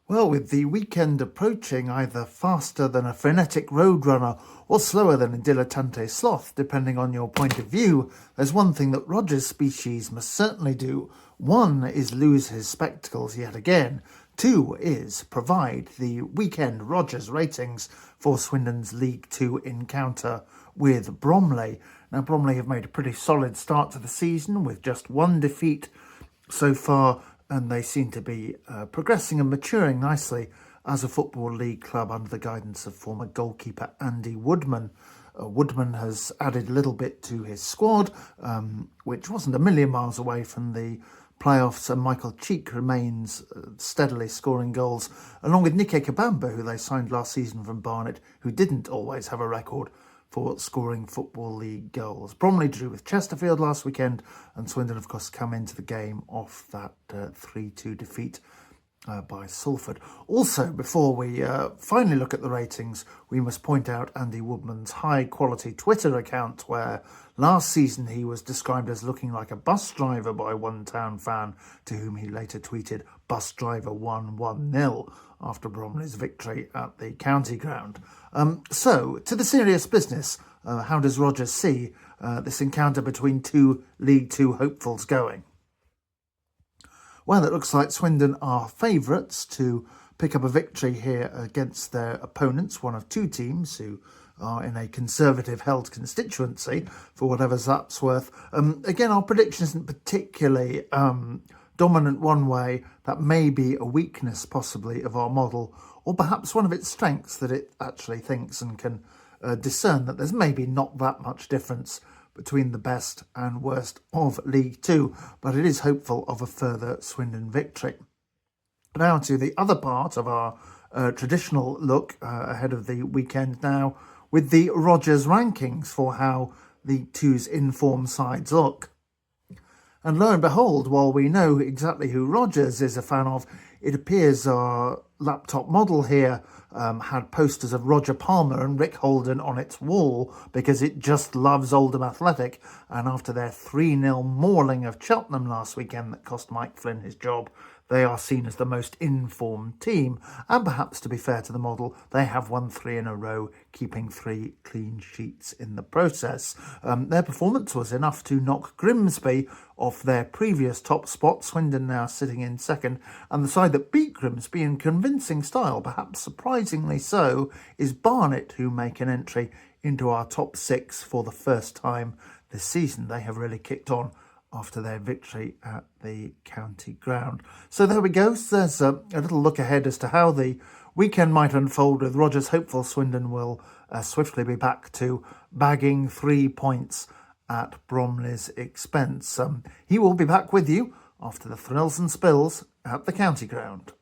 Well, with the weekend approaching either faster than a frenetic roadrunner or slower than a dilettante sloth, depending on your point of view, there's one thing that Roger's species must certainly do. One is lose his spectacles yet again. Two is provide the weekend Rogers ratings for Swindon's League Two encounter with Bromley. Now, Bromley have made a pretty solid start to the season with just one defeat so far, and they seem to be progressing and maturing nicely as a Football League club under the guidance of former goalkeeper Andy Woodman. Woodman has added a little bit to his squad, which wasn't a million miles away from the playoffs, and Michael Cheek remains steadily scoring goals, along with Nike Kabamba, who they signed last season from Barnet, who didn't always have a record for scoring Football League goals. Bromley drew with Chesterfield last weekend, and Swindon, of course, come into the game off that 3-2 defeat by Salford. Also, before we finally look at the ratings, we must point out Andy Woodman's high-quality Twitter account, where last season he was described as looking like a bus driver by one town fan, to whom he later tweeted, "Bus driver 1-1-0, after Bromley's victory at the county ground. So, to the serious business, how does Rogers see this encounter between two League Two hopefuls going? Well, it looks like Swindon are favourites to pick up a victory here against their opponents, one of two teams who are in a conservative-held constituency, for whatever that's worth. Again, our prediction isn't particularly dominant one way. That may be a weakness, possibly, of our model, or perhaps one of its strengths, that it actually thinks and can discern that there's maybe not that much difference between the best and worst of League Two, but it is hopeful of a further Swindon victory. Now to the other part of our traditional look ahead of the weekend now, with the Rogers rankings for how League Two's informed sides look. And lo and behold, while we know exactly who Rogers is a fan of, it appears our laptop model here had posters of Roger Palmer and Rick Holden on its wall because it just loves Oldham Athletic. And after their 3-0 mauling of Cheltenham last weekend that cost Mike Flynn his job, they are seen as the most informed team. And perhaps, to be fair to the model, they have won 3 in a row, keeping 3 clean sheets in the process. Their performance was enough to knock Grimsby off their previous top spot, Swindon now sitting in second. And the side that beat Grimsby in convincing style, perhaps surprisingly so, is Barnet, who make an entry into our top 6 for the first time this season. They have really kicked on after their victory at the county ground. So there we go. So there's a little look ahead as to how the weekend might unfold, with Rogers hopeful Swindon will swiftly be back to bagging 3 points at Bromley's expense. He will be back with you after the thrills and spills at the county ground.